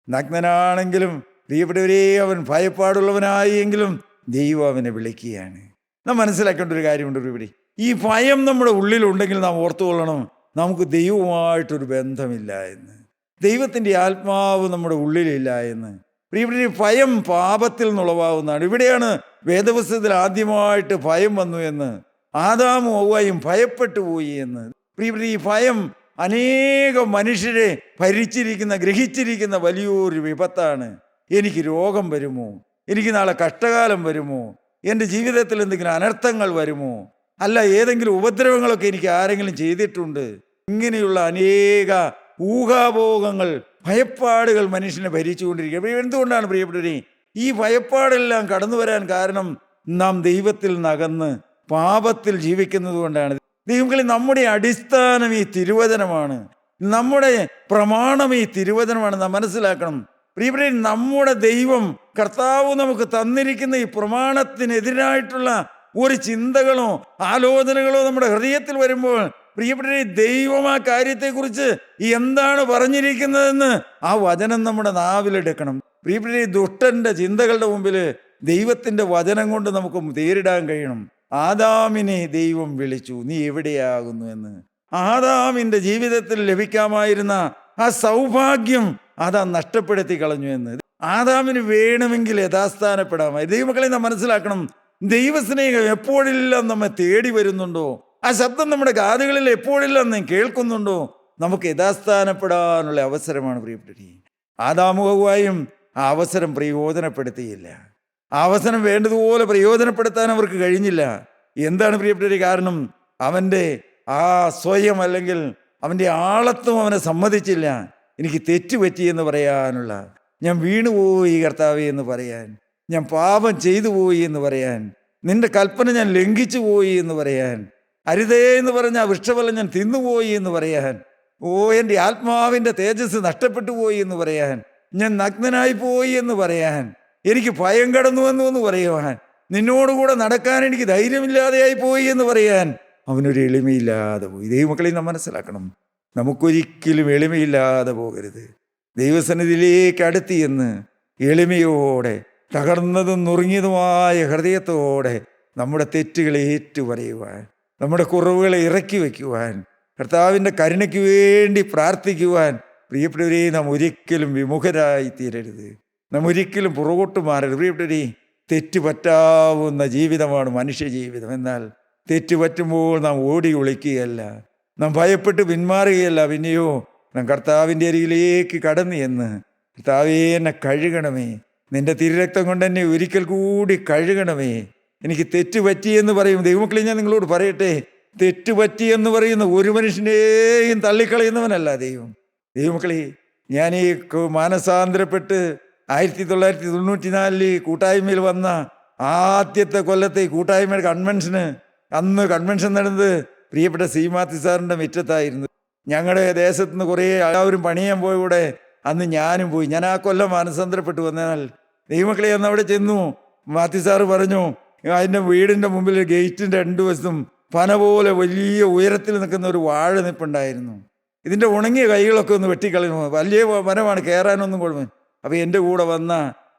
നഗ്നനാണെങ്കിലും പ്രിയപ്പെട്ടവരെ, അവൻ ഭയപ്പാടുള്ളവനായി എങ്കിലും ദൈവം അവനെ വിളിക്കുകയാണ്. നാം മനസ്സിലാക്കേണ്ട ഒരു കാര്യമുണ്ട് ഇവിടെ. ഈ ഭയം നമ്മുടെ ഉള്ളിലുണ്ടെങ്കിൽ നാം ഓർത്തുകൊള്ളണം, നമുക്ക് ദൈവവുമായിട്ടൊരു ബന്ധമില്ല എന്ന്, ദൈവത്തിൻ്റെ ആത്മാവ് നമ്മുടെ ഉള്ളിലില്ല എന്ന്. പ്രിയപ്പെട്ടവരെ, ഭയം പാപത്തിൽ നിന്നുളവാകുന്നതാണ്. ഇവിടെയാണ് വേദപുസ്തകത്തിൽ ആദ്യമായിട്ട് ഭയം വന്നു എന്ന്, ആദാമും ഹവ്വയും ഭയപ്പെട്ടു പോയി എന്ന്. പ്രിയപ്പെട്ടവരെ, ഈ ഭയം അനേകം മനുഷ്യരെ ഭരിച്ചിരിക്കുന്ന, ഗ്രഹിച്ചിരിക്കുന്ന വലിയൊരു വിപത്താണ്. എനിക്ക് രോഗം വരുമോ, എനിക്ക് നാളെ കഷ്ടകാലം വരുമോ, എൻ്റെ ജീവിതത്തിൽ എന്തെങ്കിലും അനർത്ഥങ്ങൾ വരുമോ, അല്ല ഏതെങ്കിലും ഉപദ്രവങ്ങളൊക്കെ എനിക്ക് ആരെങ്കിലും ചെയ്തിട്ടുണ്ട്, ഇങ്ങനെയുള്ള അനേക ഊഹാഭോഗങ്ങൾ, ഭയപ്പാടുകൾ മനുഷ്യനെ ഭരിച്ചുകൊണ്ടിരിക്കുക. എന്തുകൊണ്ടാണ് പ്രിയപ്പെട്ടവരെ ഈ ഭയപ്പാടെല്ലാം കടന്നു വരാൻ കാരണം? നാം ദൈവത്തിൽ നിന്നകന്ന് പാപത്തിൽ ജീവിക്കുന്നത് കൊണ്ടാണ്. ദൈവങ്ങളിൽ നമ്മുടെ അടിസ്ഥാനം ഈ തിരുവചനമാണ്, നമ്മുടെ പ്രമാണം ഈ തിരുവചനമാണ്. നാം മനസ്സിലാക്കണം പ്രിയപ്പെട്ടവരെ, നമ്മുടെ ദൈവം കർത്താവ് നമുക്ക് തന്നിരിക്കുന്ന ഈ പ്രമാണത്തിനെതിരായിട്ടുള്ള ഒരു ചിന്തകളോ ആലോചനകളോ നമ്മുടെ ഹൃദയത്തിൽ വരുമ്പോൾ, പ്രിയപ്പെട്ടവരെ, ദൈവം ആ കാര്യത്തെക്കുറിച്ച് എന്താണ് പറഞ്ഞിരിക്കുന്നതെന്ന് ആ വചനം നമ്മുടെ നാവിലെടുക്കണം. പ്രിയപ്പെട്ടവരെ, ദുഷ്ടന്റെ ചിന്തകളുടെ മുമ്പിൽ ദൈവത്തിൻ്റെ വചനം കൊണ്ട് നമുക്ക് നേരിടാൻ കഴിയണം. ആദാമിനെ ദൈവം വിളിച്ചു, നീ എവിടെയാകുന്നു എന്ന്. ആദാമിൻ്റെ ജീവിതത്തിൽ ലഭിക്കാമായിരുന്ന ആ സൗഭാഗ്യം അതാ നഷ്ടപ്പെടുത്തി കളഞ്ഞു എന്ന്. ആദാമിന് വേണമെങ്കിൽ യഥാസ്ഥാനപ്പെടാമായി. ദൈവമക്കളെ, നാം മനസ്സിലാക്കണം, ദൈവസ്നേഹം എപ്പോഴെല്ലാം നമ്മെ തേടി വരുന്നുണ്ടോ, ആ ശബ്ദം നമ്മുടെ കാതുകളിൽ എപ്പോഴെല്ലാം നാം കേൾക്കുന്നുണ്ടോ, നമുക്ക് യഥാസ്ഥാനപ്പെടാനുള്ള അവസരമാണ് പ്രിയപ്പെട്ടവരെ. ആദാമും ഹവ്വയും ആ അവസരം പ്രയോജനപ്പെടുത്തിയില്ല. ആ അവസരം വേണ്ടതുപോലെ പ്രയോജനപ്പെടുത്താൻ അവർക്ക് കഴിഞ്ഞില്ല. എന്താണ് പ്രിയപ്പെട്ടവരെ കാരണം? അവൻ്റെ ആ സ്വയം അല്ലെങ്കിൽ അവൻ്റെ ആളത്വം അവനെ സമ്മതിച്ചില്ല. എനിക്ക് തെറ്റുപറ്റിയെന്ന് പറയാനുള്ള, ഞാൻ വീണുപോയി കർത്താവേ എന്ന് പറയാൻ, ഞാൻ പാപം ചെയ്തു പോയി എന്ന് പറയാൻ, നിന്റെ കൽപ്പന ഞാൻ ലംഘിച്ചു പോയി എന്ന് പറയാൻ, അരുതേ എന്ന് പറഞ്ഞ ആ വൃക്ഷഫലം ഞാൻ തിന്നുപോയി എന്ന് പറയാൻ, എൻ്റെ ആത്മാവിൻ്റെ തേജസ് നഷ്ടപ്പെട്ടു പോയി എന്ന് പറയാൻ, ഞാൻ നഗ്നനായി പോയി എന്ന് പറയാൻ, എനിക്ക് ഭയം കടന്നു എന്ന് പറയുവാൻ, നിന്നോടുകൂടെ നടക്കാൻ എനിക്ക് ധൈര്യമില്ലാതെയായി പോയി എന്ന് പറയാൻ അവനൊരു എളിമയില്ലാതെ പോയി. ദൈവമക്കളെ, നാം മനസ്സിലാക്കണം, നമുക്കൊരിക്കലും എളിമയില്ലാതെ പോകരുത്. ദൈവസന്നിധിയിലേക്ക് അടുത്ത് എന്ന് എളിമയോടെ, തകർന്നതും നുറുങ്ങിയതുമായ ഹൃദയത്തോടെ നമ്മുടെ തെറ്റുകളെ ഏറ്റുപറയുവാൻ, നമ്മുടെ കുറവുകളെ ഇറക്കി വയ്ക്കുവാൻ, കർത്താവിൻ്റെ കരുണയ്ക്ക് വേണ്ടി പ്രാർത്ഥിക്കുവാൻ പ്രിയപ്പെട്ടവരെ നാം ഒരിക്കലും വിമുഖരായി തീരരുത്. നാം ഒരിക്കലും പുറകോട്ട് മാറരുത്. പ്രിയപ്പെട്ടവരെ, തെറ്റ് പറ്റാവുന്ന ജീവിതമാണ് മനുഷ്യ ജീവിതം. എന്നാൽ തെറ്റ് പറ്റുമ്പോൾ നാം ഓടി ഒളിക്കുകയല്ല, നാം ഭയപ്പെട്ട് പിന്മാറുകയല്ല, പിന്നെയോ നാം കർത്താവിൻ്റെ അരികിലേക്ക് കടന്നു എന്ന്, കർത്താവേ എന്നെ കഴുകണമേ, നിന്റെ തിരുരക്തം കൊണ്ട് എന്നെ ഒരിക്കൽ കൂടി കഴുകണമേ, എനിക്ക് തെറ്റ് പറ്റിയെന്ന് പറയും. ദൈവമക്കളെ, ഞാൻ നിങ്ങളോട് പറയട്ടെ, തെറ്റ് പറ്റിയെന്ന് പറയുന്ന ഒരു മനുഷ്യനെയും തള്ളിക്കളയുന്നവനല്ല ദൈവം. ദൈവമക്കളെ, ഞാൻ ഈ മാനസാന്തരപ്പെട്ട് 1994 കൂട്ടായ്മയിൽ വന്ന ആദ്യത്തെ കൊല്ലത്തെ കൂട്ടായ്മയുടെ കൺവെൻഷന്, അന്ന് കൺവെൻഷൻ നടന്നത് പ്രിയപ്പെട്ട സീമാത്തി സാറിൻ്റെ മുറ്റത്തായിരുന്നു. ഞങ്ങളുടെ ദേശത്ത് നിന്ന് കുറേ എല്ലാവരും പണിയാൻ പോയ കൂടെ അന്ന് ഞാനും പോയി. ഞാൻ ആ കൊല്ലം മാനസാന്തരപ്പെട്ടു വന്നാൽ ദൈവമക്കളെ അന്ന് അവിടെ ചെന്നു. മാത്യു സാറ് പറഞ്ഞു, അതിൻ്റെ വീടിൻ്റെ മുമ്പിൽ ഗേറ്റിൻ്റെ 2 വശത്തും പന പോലെ വലിയ ഉയരത്തിൽ നിൽക്കുന്ന ഒരു വാഴ നിൽപ്പുണ്ടായിരുന്നു. ഇതിൻ്റെ ഉണങ്ങിയ കൈകളൊക്കെ ഒന്ന് വെട്ടിക്കളയുമോ, വലിയ മരമാണ്, കയറാനൊന്നും കുഴപ്പം. അപ്പോൾ എൻ്റെ കൂടെ വന്ന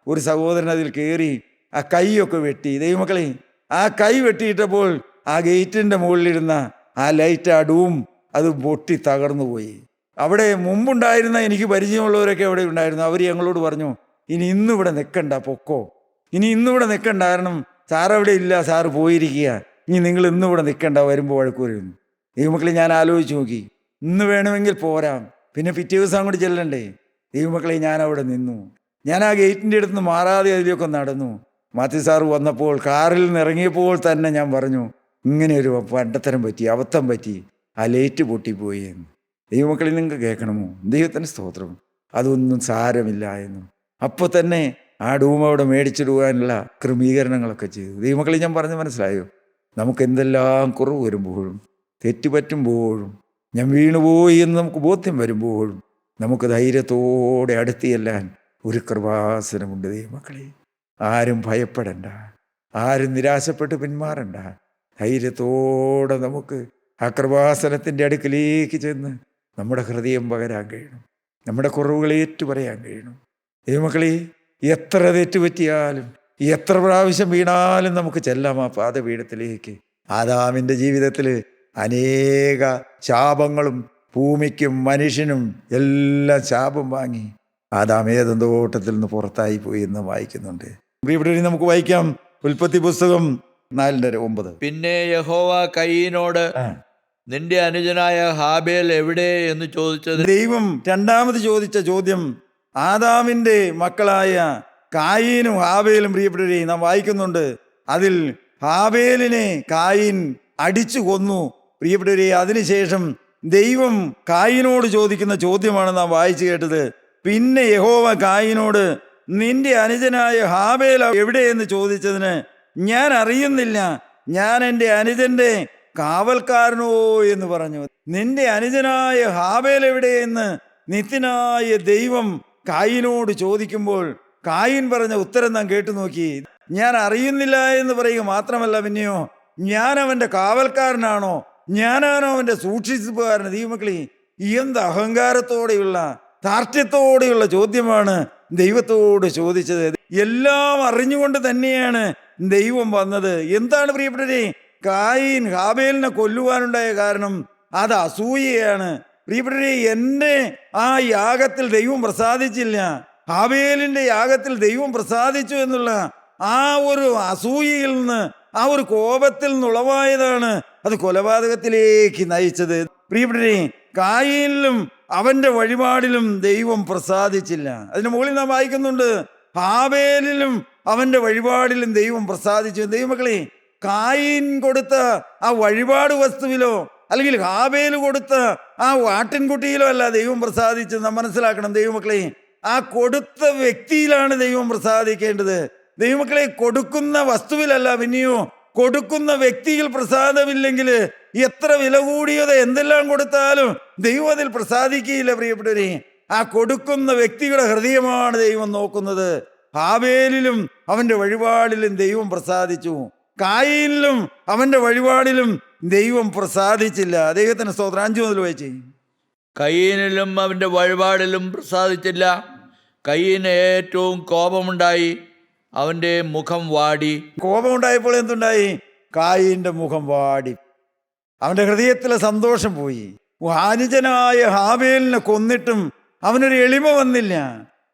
ഒരു സഹോദരൻ അതിൽ കയറി ആ കൈയൊക്കെ വെട്ടി. ദൈവമക്കളെ, ആ കൈ വെട്ടിയിട്ടപ്പോൾ ആ ഗേറ്റിൻ്റെ മുകളിലിരുന്ന ആ ലൈറ്റ്, ആ ഡൂം, അത് പൊട്ടി തകർന്നു പോയി. അവിടെ മുമ്പുണ്ടായിരുന്ന എനിക്ക് പരിചയമുള്ളവരൊക്കെ അവിടെ ഉണ്ടായിരുന്നു. അവർ ഞങ്ങളോട് പറഞ്ഞു, ഇനി ഇന്നിവിടെ നിൽക്കണ്ട, പൊക്കോ, ഇനി ഇന്നിവിടെ നിൽക്കണ്ട, കാരണം സാർ അവിടെ ഇല്ല, സാറ് പോയിരിക്കുക, ഇനി നിങ്ങൾ ഇന്നിവിടെ നിൽക്കണ്ട, വരുമ്പോൾ വഴക്ക് വരുന്നു. ദൈവമക്കളെ, ഞാൻ ആലോചിച്ച് നോക്കി, ഇന്ന് വേണമെങ്കിൽ പോരാം, പിന്നെ പിറ്റേ ദിവസം അങ്ങോട്ട് ചെല്ലണ്ടേ. ദൈവമക്കളെ, ഞാൻ അവിടെ നിന്നു. ഞാൻ ആ ഗേറ്റിൻ്റെ അടുത്ത് നിന്ന് മാറാതെ അതിലൊക്കെ നടന്നു. മാത്യു സാറ് വന്നപ്പോൾ കാറിൽ നിന്ന് ഇറങ്ങിയപ്പോൾ തന്നെ ഞാൻ പറഞ്ഞു, ഇങ്ങനെ ഒരു പണ്ടത്തരം പറ്റി, അബദ്ധം പറ്റി, ആ ലൈറ്റ് പൊട്ടിപ്പോയി എന്ന്. ദൈവമക്കളിൽ നിങ്ങൾക്ക് കേൾക്കണമോ? ദൈവത്തിന് സ്തോത്രം. അതൊന്നും സാരമില്ല എന്നും അപ്പോൾ തന്നെ ആ ഡൂമ അവിടെ മേടിച്ചിടുവാനുള്ള ക്രമീകരണങ്ങളൊക്കെ ചെയ്തു. ദൈവമക്കളിൽ ഞാൻ പറഞ്ഞ് മനസ്സിലായോ? നമുക്ക് എന്തെല്ലാം കുറവ് വരുമ്പോഴും തെറ്റുപറ്റുമ്പോഴും ഞാൻ വീണുപോയി എന്ന് നമുക്ക് ബോധ്യം വരുമ്പോഴും നമുക്ക് ധൈര്യത്തോടെ അടുത്ത് ചെല്ലാൻ ഒരു കൃപാസനമുണ്ട് ദൈവമക്കളെ. ആരും ഭയപ്പെടണ്ട, ആരും നിരാശപ്പെട്ട് പിന്മാറണ്ട. ധൈര്യത്തോടെ നമുക്ക് ആ കൃപാസനത്തിൻ്റെ അടുക്കിലേക്ക് ചെന്ന് നമ്മുടെ ഹൃദയം പകരാൻ കഴിയണം, നമ്മുടെ കുറവുകളെ ഏറ്റുപറയാൻ കഴിയണം. ദൈവമക്കളെ, എത്ര തെറ്റുപറ്റിയാലും എത്ര പ്രാവശ്യം വീണാലും നമുക്ക് ചെല്ലാം ആ പാദപീഠത്തിലേക്ക്. ആദാമിൻ്റെ ജീവിതത്തിൽ അനേക ശാപങ്ങളും ഭൂമിക്കും മനുഷ്യനും എല്ലാം ശാപം വാങ്ങി ആദാം ഏദൻ തോട്ടത്തിൽ നിന്ന് പുറത്തായി പോയി എന്ന് വായിക്കുന്നുണ്ട്. ഇവിടെ നമുക്ക് വായിക്കാം ഉൽപ്പത്തി പുസ്തകം 4:9. പിന്നെ യഹോവ കയീനോട്, നിന്റെ അനുജനായ ഹാബേൽ എവിടെ എന്ന് ചോദിച്ചത്. ദൈവം രണ്ടാമത് ചോദിച്ച ചോദ്യം ആദാമിൻ്റെ മക്കളായ കായീനും ഹാബേലും പ്രിയപ്പെട്ടവരെ നാം വായിക്കുന്നുണ്ട്. അതിൽ ഹാബേലിനെ കായീൻ അടിച്ചു കൊന്നു പ്രിയപ്പെട്ടവരെ. അതിനുശേഷം ദൈവം കായീനോട് ചോദിക്കുന്ന ചോദ്യമാണ് നാം വായിച്ചു കേട്ടത്. പിന്നെ യഹോവ കായീനോട്, നിന്റെ അനുജനായ ഹാബേൽ എവിടെയെന്ന് ചോദിച്ചതിന്, ഞാൻ അറിയുന്നില്ല, ഞാൻ എൻ്റെ അനുജൻ്റെ കാവൽക്കാരനോ എന്ന് പറഞ്ഞു. നിന്റെ അനുജനായ ഹാബേൽ എവിടെയെന്ന് നിത്യനായ ദൈവം കായീനോട് ചോദിക്കുമ്പോൾ കായീൻ പറഞ്ഞ ഉത്തരം നാം കേട്ടു നോക്കി. ഞാൻ അറിയുന്നില്ല എന്ന് പറയുക മാത്രമല്ല, പിന്നെയോ ഞാൻ അവൻ്റെ കാവൽക്കാരനാണോ, ഞാനാണോ അവൻ്റെ സൂക്ഷിപ്പുകാരൻ. ദൈവമക്കളെ, എന്ത് അഹങ്കാരത്തോടെയുള്ള ധാർഷ്ട്യത്തോടെയുള്ള ചോദ്യമാണ് ദൈവത്തോട് ചോദിച്ചത്. എല്ലാം അറിഞ്ഞുകൊണ്ട് തന്നെയാണ് ദൈവം വന്നത്. എന്താണ് പ്രിയപ്പെട്ടവരെ? കായീൻ ഹാബേലിനെ കൊല്ലുവാനുണ്ടായ കാരണം അത് അസൂയയാണ്. പ്രിയപ്പെട്ടവരെ, എൻ്റെ ആ യാഗത്തിൽ ദൈവം പ്രസാദിച്ചില്ല, ഹാബേലിൻ്റെ യാഗത്തിൽ ദൈവം പ്രസാദിച്ചു എന്നുള്ള ആ ഒരു അസൂയയിൽ നിന്ന്, ആ ഒരു കോപത്തിൽ നിന്നുളവായതാണ് അത് കൊലപാതകത്തിലേക്ക് നയിച്ചത്. പ്രിയപ്പെട്ടവരെ, കായീനിലും അവൻ്റെ വഴിപാടിലും ദൈവം പ്രസാദിച്ചില്ല. അതിന് മുകളിൽ നാം വായിക്കുന്നുണ്ട്, ഹാബേലിലും അവൻ്റെ വഴിപാടിലും ദൈവം പ്രസാദിച്ചു. ദൈവമക്കളെ, കായീൻ കൊടുത്ത ആ വഴിപാട് വസ്തുവിലോ അല്ലെങ്കിൽ ഹാബേൽ കൊടുത്ത ആ ആട്ടിൻകുട്ടിയിലോ അല്ല ദൈവം പ്രസാദിച്ചത്. നാം മനസ്സിലാക്കണം ദൈവമക്കളെ, ആ കൊടുത്ത വ്യക്തിയിലാണ് ദൈവം പ്രസാദിക്കേണ്ടത്. ദൈവമക്കളെ, കൊടുക്കുന്ന വസ്തുവിലല്ല, പിന്നെയോ കൊടുക്കുന്ന വ്യക്തിയിൽ പ്രസാദമില്ലെങ്കിൽ എത്ര വില കൂടിയത് എന്തെല്ലാം കൊടുത്താലും ദൈവം അതിൽ പ്രസാദിക്കുകയില്ല. പ്രിയപ്പെട്ടവരെ, ആ കൊടുക്കുന്ന വ്യക്തിയുടെ ഹൃദയമാണ് ദൈവം നോക്കുന്നത്. ഹാബേലിലും അവൻ്റെ വഴിപാടിലും ദൈവം പ്രസാദിച്ചു, കായീനിലും അവൻ്റെ വഴിപാടിലും ദൈവം പ്രസാദിച്ചില്ല. ദൈവത്തിന് സ്തോത്രം. 5 മുതൽ വായിച്ചേ. കയീനിലും അവൻ്റെ വഴിപാടിലും പ്രസാദിച്ചില്ല. കയീന് ഏറ്റവും കോപമുണ്ടായി, അവൻ്റെ മുഖം വാടി. കോപമുണ്ടായപ്പോൾ എന്തുണ്ടായി? കായീൻ്റെ മുഖം വാടി, അവൻ്റെ ഹൃദയത്തിലെ സന്തോഷം പോയി. അനുജനായ ഹാബേലിനെ കൊന്നിട്ടും അവനൊരു എളിമ വന്നില്ല,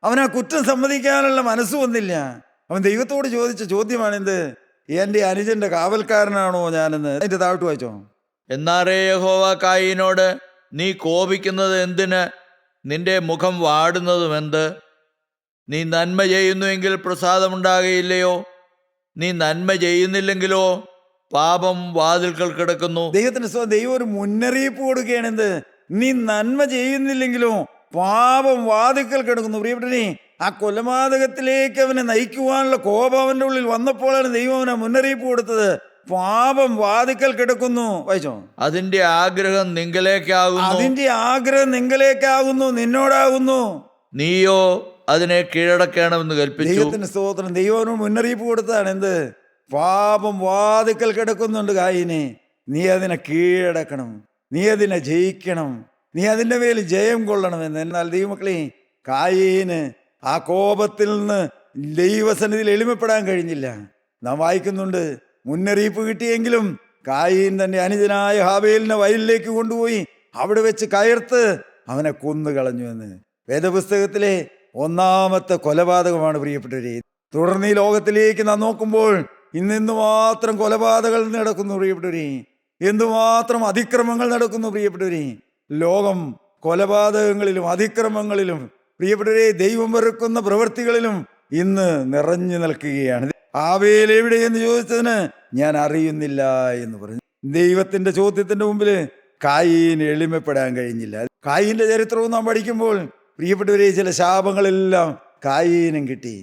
അവനാ കുറ്റം സമ്മതിക്കാനുള്ള മനസ്സ് വന്നില്ല. അവൻ ദൈവത്തോട് ചോദിച്ച ചോദ്യമാണെന്ത്? എൻ്റെ അനുജൻ്റെ കാവൽക്കാരനാണോ ഞാനെന്ന്. അതിൻ്റെ താഴ്ത്തു വായിച്ചോ. എന്നാറേ യഹോവ കായീനോട്, നീ കോപിക്കുന്നത് എന്തിന്? നിന്റെ മുഖം വാടുന്നതും എന്ത്? നീ നന്മ ചെയ്യുന്നുവെങ്കിൽ പ്രസാദമുണ്ടാകുകയില്ലയോ? നീ നന്മ ചെയ്യുന്നില്ലെങ്കിലോ പാപം വാതിൽക്കൽ കിടക്കുന്നു. ദൈവം ഒരു മുന്നറിയിപ്പ് കൊടുക്കുകയാണ്. എന്ത്? നീ നന്മ ചെയ്യുന്നില്ലെങ്കിലോ പാപം വാതിൽക്കൽ കിടക്കുന്നു. പ്രിയപ്പെട്ടവനെ, ആ കൊലപാതകത്തിലേക്ക് അവനെ നയിക്കുവാനുള്ള കോപം അവൻ്റെ ഉള്ളിൽ വന്നപ്പോഴാണ് ദൈവം അവനെ മുന്നറിയിപ്പ് കൊടുത്തത്. പാപം വാതിൽക്കൽ കിടക്കുന്നു. വായിച്ചോ. അതിന്റെ ആഗ്രഹം നിങ്കലേക്കാകുന്നു. അതിന്റെ ആഗ്രഹം നിങ്കലേക്കാകുന്നു, നിന്നോടാകുന്നു. നീയോ അതിനെ കീഴടക്കണമെന്ന് കൽപ്പിച്ചു. ദൈവത്തിന് സ്തോത്രം. ദൈവം മുന്നറിയിപ്പ് കൊടുത്തതാണ്. എന്ത്? പാപം വാതിൽക്കൽ കിടക്കുന്നുണ്ട് കായീനെ, നീ അതിനെ കീഴടക്കണം, നീ അതിനെ ജയിക്കണം, നീ അതിൻ്റെ മേൽ ജയം കൊള്ളണമെന്ന്. എന്നാൽ ദൈവമക്കളെ, കായീന് ആ കോപത്തിൽ നിന്ന് ദൈവസന്നിധിയിൽ എളിമപ്പെടാൻ കഴിഞ്ഞില്ല. നാം വായിക്കുന്നുണ്ട്, മുന്നറിയിപ്പ് കിട്ടിയെങ്കിലും കായീൻ തൻ്റെ അനുജനായ ഹാബേലിനെ വയലിലേക്ക് കൊണ്ടുപോയി അവിടെ വെച്ച് കയർത്ത് അവനെ കൊന്നുകളഞ്ഞു എന്ന്. വേദപുസ്തകത്തിലെ 1ാമത്തെ കൊലപാതകമാണ് പ്രിയപ്പെട്ടവരെ. തുടർന്ന് ഈ ലോകത്തിലേക്ക് നാം നോക്കുമ്പോൾ ഇന്ന് എന്തുമാത്രം കൊലപാതകങ്ങൾ നടക്കുന്നു പ്രിയപ്പെട്ടവരെ, എന്തുമാത്രം അതിക്രമങ്ങൾ നടക്കുന്നു പ്രിയപ്പെട്ടവരെ. ലോകം കൊലപാതകങ്ങളിലും അതിക്രമങ്ങളിലും പ്രിയപ്പെട്ടവരെ ദൈവം വെറുക്കുന്ന പ്രവൃത്തികളിലും ഇന്ന് നിറഞ്ഞു നിൽക്കുകയാണ്. ഹാബേൽ എവിടെയെന്ന് ചോദിച്ചതിന് ഞാൻ അറിയുന്നില്ല എന്ന് പറഞ്ഞു. ദൈവത്തിൻ്റെ ചോദ്യത്തിൻ്റെ മുമ്പിൽ കായീന് എളിമപ്പെടാൻ കഴിഞ്ഞില്ല. കായീന്റെ ചരിത്രവും നാം പഠിക്കുമ്പോൾ പ്രിയപ്പെട്ടവരെ ചില ശാപങ്ങളെല്ലാം കായീനും കിട്ടി.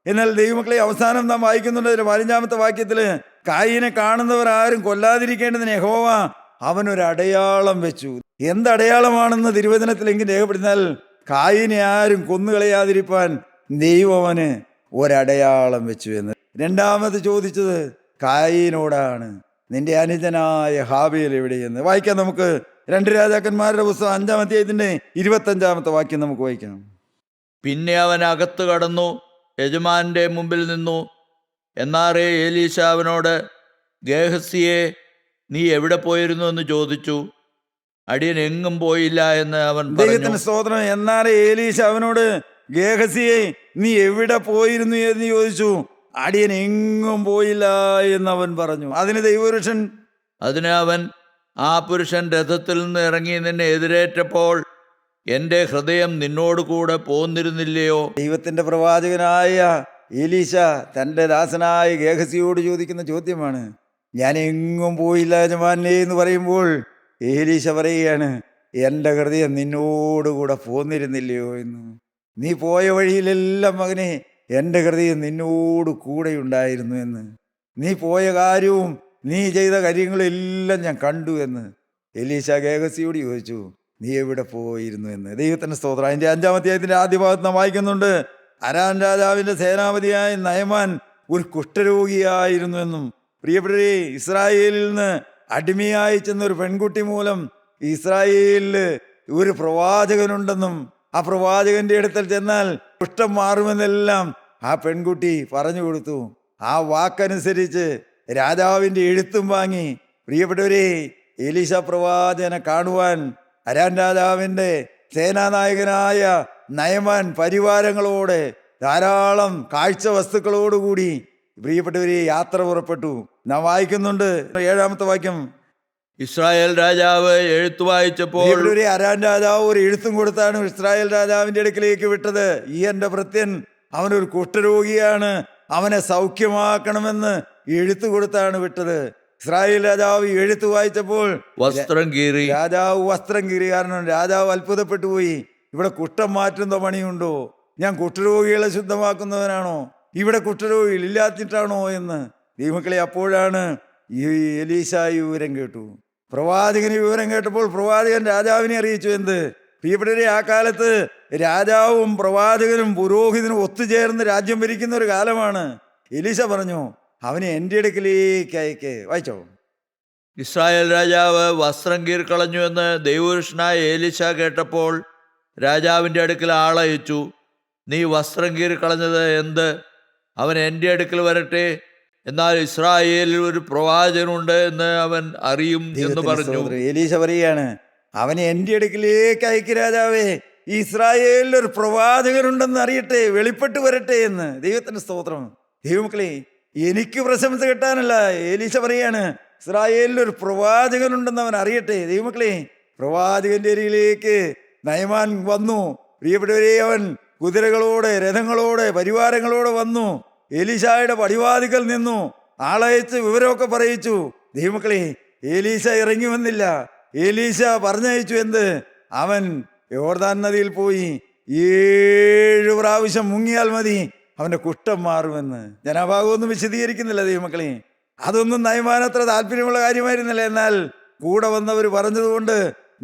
എന്നാൽ ദൈവമക്കളെ അവസാനം നാം വായിക്കുന്നുണ്ട് 15-ാമത്തെ വാക്യത്തില് കായീനെ കാണുന്നവർ ആരും കൊല്ലാതിരിക്കേണ്ടതിന് യഹോവ അവനൊരു അടയാളം വെച്ചു. എന്തടയാളമാണെന്ന് തിരുവചനത്തിലെങ്കിലും രേഖപ്പെടുത്തിയാൽ കായീനെ ആരും കൊന്നുകളയാതിരിപ്പാൻ ദൈവം അവന് ഒരടയാളം വെച്ചു എന്ന്. രണ്ടാമത് ചോദിച്ചത് കായീനോടാണ്, നിന്റെ അനുജനായ ഹാബേൽ എവിടെയെന്ന്. വായിക്കാം നമുക്ക് 2 രാജാക്കന്മാരുടെ പുസ്തകം 5-ാം അധ്യായത്തിന്റെ 25-ാമത്തെ വാക്യം നമുക്ക് വായിക്കാം. പിന്നെ അവൻ അകത്ത് കടന്നു യജമാന്റെ മുമ്പിൽ നിന്നു. എന്നാറേ എലീശ അവനോട്, ഗേഹസിയെ, നീ എവിടെ പോയിരുന്നു എന്ന് ചോദിച്ചു. അടിയൻ എങ്ങും പോയില്ല എന്ന് അവൻ പറഞ്ഞു. ദൈവത്തിന് സ്തോത്രം. എന്നാറേ എലീശ അവനോട്, ഗേഹസിയെ, നീ എവിടെ പോയിരുന്നു എന്ന് ചോദിച്ചു. അടിയൻ എങ്ങും പോയില്ല എന്ന് അവൻ പറഞ്ഞു. അതിന് ദൈവപുരുഷൻ അതിന് അവൻ, ആ പുരുഷൻ രഥത്തിൽ നിന്ന് ഇറങ്ങി നിന്നെ എതിരേറ്റപ്പോൾ എൻ്റെ ഹൃദയം നിന്നോട് കൂടെ പോന്നിരുന്നില്ലയോ? ദൈവത്തിന്റെ പ്രവാചകനായ എലീശ തൻ്റെ ദാസനായ ഗേഹസിയോട് ചോദിക്കുന്ന ചോദ്യമാണ്. ഞാൻ എങ്ങും പോയില്ല യജമാനേ എന്ന് പറയുമ്പോൾ എലീശ പറയുകയാണ്, എൻ്റെ ഹൃദയം നിന്നോടുകൂടെ പോന്നിരുന്നില്ലയോ എന്ന്. നീ പോയ വഴിയിലെല്ലാം മകനെ എൻ്റെ ഹൃദയം നിന്നോട് കൂടെ ഉണ്ടായിരുന്നു എന്ന്. നീ പോയ കാര്യവും നീ ചെയ്ത കാര്യങ്ങളെല്ലാം ഞാൻ കണ്ടു എന്ന് എലീശ ഗേഹസിയോട് ചോദിച്ചു, നീ എവിടെ പോയിരുന്നു എന്ന്. ദൈവത്തിന്റെ സ്തോത്രം. അതിന്റെ 5-ാം അധ്യായത്തിന്റെ ആദ്യ ഭാഗത്ത് നാം വായിക്കുന്നുണ്ട്, അരാം രാജാവിന്റെ സേനാപതിയായ നയമാൻ ഒരു കുഷ്ഠരോഗിയായിരുന്നു എന്നും, പ്രിയപ്പെട്ടവരെ, ഇസ്രായേലിൽ നിന്ന് അടിമയായി ചെന്ന ഒരു പെൺകുട്ടി മൂലം ഇസ്രായേലില് ഒരു പ്രവാചകനുണ്ടെന്നും ആ പ്രവാചകന്റെ അടുക്കൽ ചെന്നാൽ കുഷ്ഠം മാറുമെന്നെല്ലാം ആ പെൺകുട്ടി പറഞ്ഞു കൊടുത്തു. ആ വാക്കനുസരിച്ച് രാജാവിന്റെ എഴുത്തും വാങ്ങി പ്രിയപ്പെട്ടവരെ എലീശ പ്രവാചകനെ കാണുവാൻ അരാം രാജാവിന്റെ സേനാനായകനായ നയമാൻ പരിവാരങ്ങളോടെ ധാരാളം കാഴ്ച വസ്തുക്കളോടുകൂടി പ്രിയപ്പെട്ടവരെ യാത്ര പുറപ്പെട്ടു. നാം വായിക്കുന്നുണ്ട് 7-ാമത്തെ വാക്യം. ഇസ്രായേൽ രാജാവ് എഴുത്തു വായിച്ചപ്പോൾ അരാം രാജാവ് ഒരു എഴുത്തും കൊടുത്താണ് ഇസ്രായേൽ രാജാവിന്റെ അടുക്കിലേക്ക് വിട്ടത്. ഈ എൻ്റെ ഭൃത്യൻ അവനൊരു കുഷ്ഠരോഗിയാണ്, അവനെ സൗഖ്യമാക്കണമെന്ന് എഴുത്തു കൊടുത്താണ് വിട്ടത്. ഇസ്രായേൽ രാജാവ് എഴുത്ത് വായിച്ചപ്പോൾ വസ്ത്രം കീറി. രാജാവ് വസ്ത്രം കീറി. കാരണം രാജാവ് അത്ഭുതപ്പെട്ടു പോയി. ഇവിടെ കുഷ്ഠം മാറ്റുന്ന പണിയുണ്ടോ? ഞാൻ കുഷ്ഠരോഗികളെ ശുദ്ധമാക്കുന്നവനാണോ? ഇവിടെ കുഷ്ഠരോഗികൾ ഇല്ലാത്തിട്ടാണോ എന്ന്. ദൈവമക്കളെ, അപ്പോഴാണ് ഈ എലീശ ഈ വിവരം കേട്ടു. പ്രവാചകന് വിവരം കേട്ടപ്പോൾ പ്രവാചകൻ രാജാവിനെ അറിയിച്ചു. എന്ത്? പ്രിയപ്പെട്ടവരെ, ആ കാലത്ത് രാജാവും പ്രവാചകനും പുരോഹിതനും ഒത്തുചേർന്ന് രാജ്യം ഭരിക്കുന്ന ഒരു കാലമാണ്. എലീശ പറഞ്ഞു, അവനെ എൻ്റെ അടുക്കിലേക്ക് അയക്കേ. വായിച്ചോ. ഇസ്രായേൽ രാജാവ് വസ്ത്രം കീറിക്കളഞ്ഞു എന്ന് ദൈവപുരുഷനായ എലീശ കേട്ടപ്പോൾ രാജാവിൻ്റെ അടുക്കൽ ആളയച്ചു. നീ വസ്ത്രം കീറിക്കളഞ്ഞത് എന്ത്? അവൻ എൻ്റെ അടുക്കൽ വരട്ടെ, എന്നാൽ ഇസ്രായേലിൽ ഒരു പ്രവാചകനുണ്ട് എന്ന് അവൻ അറിയും എന്ന് പറഞ്ഞു. എലീശ പറയുകയാണ്, അവനെ എൻ്റെ അടുക്കിലേക്ക് അയക്ക് രാജാവേ, ഇസ്രായേലിൽ ഒരു പ്രവാചകനുണ്ടെന്ന് അറിയട്ടെ, വെളിപ്പെട്ട് വരട്ടെ എന്ന്. ദൈവത്തിന്റെ സ്തോത്രം. ദൈവമക്കളെ, എനിക്ക് പ്രശംസ കിട്ടാനല്ല, എലീശ പറയാണ്, ഇസ്രായേലിൽ ഒരു പ്രവാചകനുണ്ടെന്ന് അവൻ അറിയട്ടെ. ദൈവമക്കളെ, പ്രവാചകന്റെ അരികിലേക്ക് നയമാൻ വന്നു. പ്രിയപ്പെട്ടവരെ, അവൻ കുതിരകളോടെ, രഥങ്ങളോടെ, പരിവാരങ്ങളോടെ വന്നു. എലീശായുടെ പടിവാതിക്കൽ നിന്നു. ആളയച്ച് വിവരമൊക്കെ പറയിച്ചു. ദൈവമക്കളെ, എലീശ ഇറങ്ങി വന്നില്ല. എലീശ പറഞ്ഞയച്ചു. എന്ത്? അവൻ യോർദാൻ നദിയിൽ പോയി 7 പ്രാവശ്യം മുങ്ങിയാൽ മതി, അവന്റെ കുഷ്ഠം മാറുമെന്ന്. ഞാൻ ആ ഭാഗമൊന്നും വിശദീകരിക്കുന്നില്ല ദൈവമക്കളെ. അതൊന്നും നയമാൻ അത്ര താല്പര്യമുള്ള കാര്യമായിരുന്നില്ല. എന്നാൽ കൂടെ വന്നവർ പറഞ്ഞതുകൊണ്ട്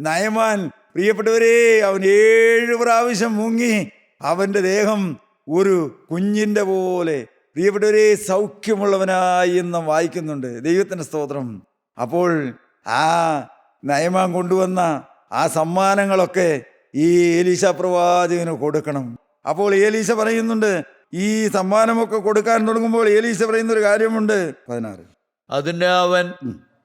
നയമാൻ, പ്രിയപ്പെട്ടവരെ, അവൻ 7 പ്രാവശ്യം മുങ്ങി അവന്റെ ദേഹം ഒരു കുഞ്ഞിന്റെ പോലെ പ്രിയപ്പെട്ടവരെ സൗഖ്യമുള്ളവനായി എന്നും വായിക്കുന്നുണ്ട്. ദൈവത്തിന്റെ സ്തോത്രം. അപ്പോൾ ആ നയമാൻ കൊണ്ടുവന്ന ആ സമ്മാനങ്ങളൊക്കെ ഈ എലീശ പ്രവാചകന് കൊടുക്കണം. അപ്പോൾ എലീശ പറയുന്നുണ്ട്, ഈ സമ്മാനമൊക്കെ കൊടുക്കാൻ തുടങ്ങുമ്പോൾ എലീശ പറയുന്ന ഒരു കാര്യമുണ്ട്. 16. അതിന് അവൻ,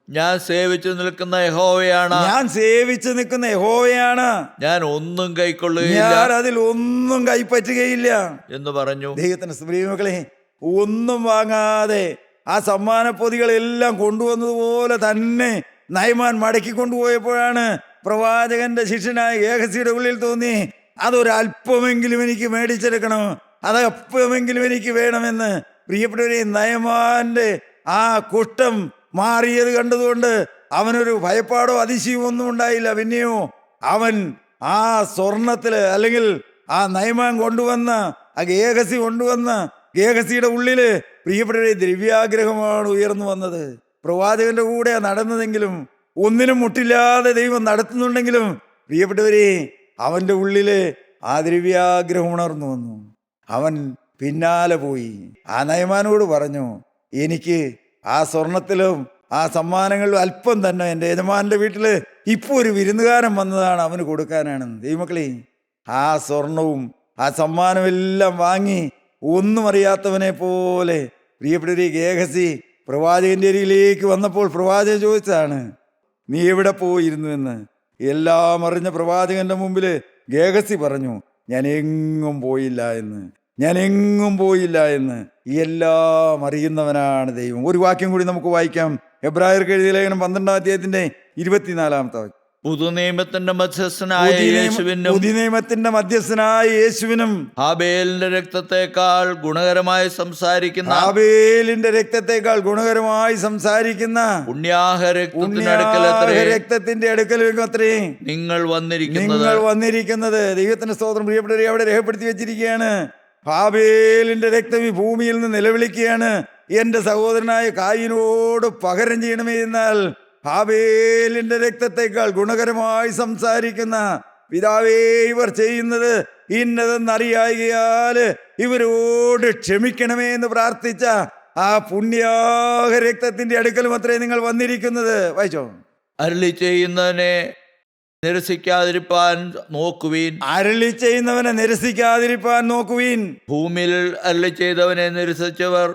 ഞാൻ സേവിച്ചു നിൽക്കുന്ന യഹോവയാണ്, ഞാൻ സേവിച്ചു നിൽക്കുന്ന യഹോവയാണ്, ഞാൻ ഒന്നും കൈക്കൊള്ളുകയില്ല, ഞാൻ അതിൽ ഒന്നും കൈപ്പറ്റുകയില്ല എന്ന് പറഞ്ഞു. ദൈവത്തിന്റെ സ്ത്രീമക്കളെ, ഒന്നും വാങ്ങാതെ ആ സമ്മാനപ്പൊതികളെല്ലാം കൊണ്ടുവന്നതുപോലെ തന്നെ നയമാൻ മടക്കി കൊണ്ടുപോയപ്പോഴാണ് പ്രവാചകന്റെ ശിഷ്യനായ ഗേഹസിയുടെ ഉള്ളിൽ തോന്നി, അതൊരല്പമെങ്കിലും എനിക്ക് മേടിച്ചെടുക്കണം, അതല്പമെങ്കിലും എനിക്ക് വേണമെന്ന്. പ്രിയപ്പെട്ടവരെ, നയമാന്റെ ആ കുഷ്ഠം മാറിയത് കണ്ടതുകൊണ്ട് അവനൊരു ഭയപ്പാടോ അതിശയമോ ഒന്നും ഉണ്ടായില്ല. പിന്നെയോ അവൻ ആ സ്വർണത്തില് അല്ലെങ്കിൽ ആ നയമാൻ കൊണ്ടുവന്ന ആ ഗേഹസി കൊണ്ടുവന്ന ഗേഹസിയുടെ ഉള്ളില് പ്രിയപ്പെട്ടവരെ ദ്രവ്യാഗ്രഹമാണ് ഉയർന്നു വന്നത്. പ്രവാചകന്റെ കൂടെ നടന്നതെങ്കിലും ഒന്നിനും മുട്ടില്ലാതെ ദൈവം നടത്തുന്നുണ്ടെങ്കിലും പ്രിയപ്പെട്ടവരെ അവന്റെ ഉള്ളില് ആ ദ്രവ്യാഗ്രഹം ഉണർന്നു വന്നു. അവൻ പിന്നാലെ പോയി. ആ നയമാനോട് പറഞ്ഞു, എനിക്ക് ആ സ്വർണത്തിലും ആ സമ്മാനങ്ങളിലും അല്പം തന്നെ എൻ്റെ യജമാന്റെ വീട്ടില് ഇപ്പൊ ഒരു വിരുന്നുകാരൻ വന്നതാണ്, അവന് കൊടുക്കാനാണെന്ന്. ദൈവമക്കളെ, ആ സ്വർണവും ആ സമ്മാനമെല്ലാം വാങ്ങി ഒന്നും അറിയാത്തവനെ പോലെ പ്രിയപ്പെട്ടവരെ ഗേഹസി പ്രവാചകന്റെ അരികിലേക്ക് വന്നപ്പോൾ പ്രവാചകൻ ചോദിച്ചതാണ്, നീ എവിടെ പോയിരുന്നു എന്ന്. എല്ലാം അറിഞ്ഞ പ്രവാചകന്റെ മുമ്പില് ഗേഹസി പറഞ്ഞു, ഞാൻ എങ്ങും പോയില്ല എന്ന്, ഞാൻ എങ്ങും പോയില്ല എന്ന്. എല്ലാം അറിയുന്നവനാണ് ദൈവം. ഒരു വാക്യം കൂടി നമുക്ക് വായിക്കാം. എബ്രായർക്ക് എഴുതിയ ലേഖനം 12-ാം അധ്യായത്തിന്റെ 24-ാമത്തെ വാക്യം. പുതുനിയമത്തിന്റെ മധ്യസ്ഥനായ യേശുവിനും പുതിയ നിയമത്തിന്റെ മധ്യസ്ഥനായ യേശുവിനും ഹാബേലിന്റെ രക്തത്തെക്കാൾ ഗുണകരമായി സംസാരിക്കുന്ന ആബേലിന്റെ രക്തത്തെക്കാൾ ഗുണകരമായി സംസാരിക്കുന്ന രക്തത്തിന്റെ അടുക്കലേക്ക് അത്രേ നിങ്ങൾ വന്നിരിക്കുന്നത്. ദൈവത്തിന്റെ സ്തോത്രം. പ്രിയപ്പെട്ടവരെ, അവിടെ രേഖപ്പെടുത്തി വെച്ചിരിക്കുകയാണ്. ഹാബേലിന്റെ രക്തം ഈ ഭൂമിയിൽ നിന്ന് നിലവിളിക്കുകയാണ്, എന്റെ സഹോദരനായ കായിനോട് പകരം ചെയ്യണമേ. എന്നാൽ ഹാബേലിന്റെ രക്തത്തെക്കാൾ ഗുണകരമായി സംസാരിക്കുന്ന പിതാവേ, ഇവർ ചെയ്യുന്നത് ഇന്നതെന്നറിയായികയാല് ഇവരോട് ക്ഷമിക്കണമേ എന്ന് പ്രാർത്ഥിച്ച ആ പുണ്യാഹ രക്തത്തിന്റെ അടുക്കലും അത്രേ നിങ്ങൾ വന്നിരിക്കുന്നത്. വായിച്ചോ. അരുളി ചെയ്യുന്നതിനെ നിരസിക്കാതിരിപ്പാൻ നോക്കുവീൻ. അരുളി ചെയ്യുന്നവനെ നിരസിക്കാതിരിപ്പാൻ നോക്കുവീൻ. ഭൂമിയിൽ അരുളി ചെയ്തവനെ നിരസിച്ചവർ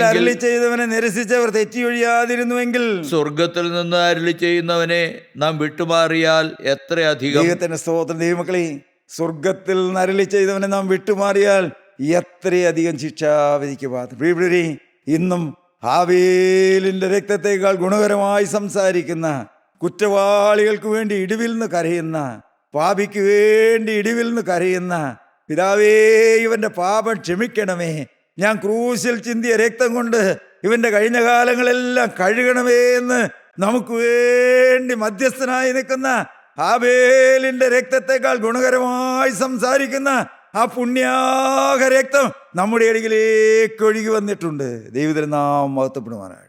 അരുളി ചെയ്തവനെ നിരസിച്ചവർ തെറ്റിയൊഴിയാതിരുന്നുവെങ്കിൽ സ്വർഗത്തിൽ നിന്ന് അരുളി ചെയ്യുന്നവനെ നാം വിട്ടുമാറിയാൽ എത്രയധികം. ദൈവത്തിന്റെ സ്തോത്രം. ദൈവമക്കളെ, സ്വർഗത്തിൽ നിന്ന് അരുളി ചെയ്തവനെ നാം വിട്ടുമാറിയാൽ എത്രയധികം ശിക്ഷാവിധിക്ക് പാത്രം. ഇന്നും ഹാബേലിന്റെ രക്തത്തെക്കാൾ ഗുണകരമായി സംസാരിക്കുന്ന, കുറ്റവാളികൾക്ക് വേണ്ടി ഇടിവിൽ നിന്ന് കരയുന്ന, പാപിക്ക് വേണ്ടി ഇടിവിൽ നിന്ന് കരയുന്ന പിതാവേ, ഇവന്റെ പാപം ക്ഷമിക്കണമേ, ഞാൻ ക്രൂശിൽ ചിന്തിയ രക്തം കൊണ്ട് ഇവന്റെ കഴിഞ്ഞ കാലങ്ങളെല്ലാം കഴുകണമേ എന്ന് നമുക്ക് വേണ്ടി മധ്യസ്ഥനായി നിൽക്കുന്ന ഹാബേലിന്റെ രക്തത്തെക്കാൾ ഗുണകരമായി സംസാരിക്കുന്ന ആ പുണ്യാഹ രക്തം നമ്മുടെ അരികിലേക്ക് ഒഴുകി വന്നിട്ടുണ്ട്. ദൈവത്തിന് നാം മഹത്വപ്പെടുവാനാണ്.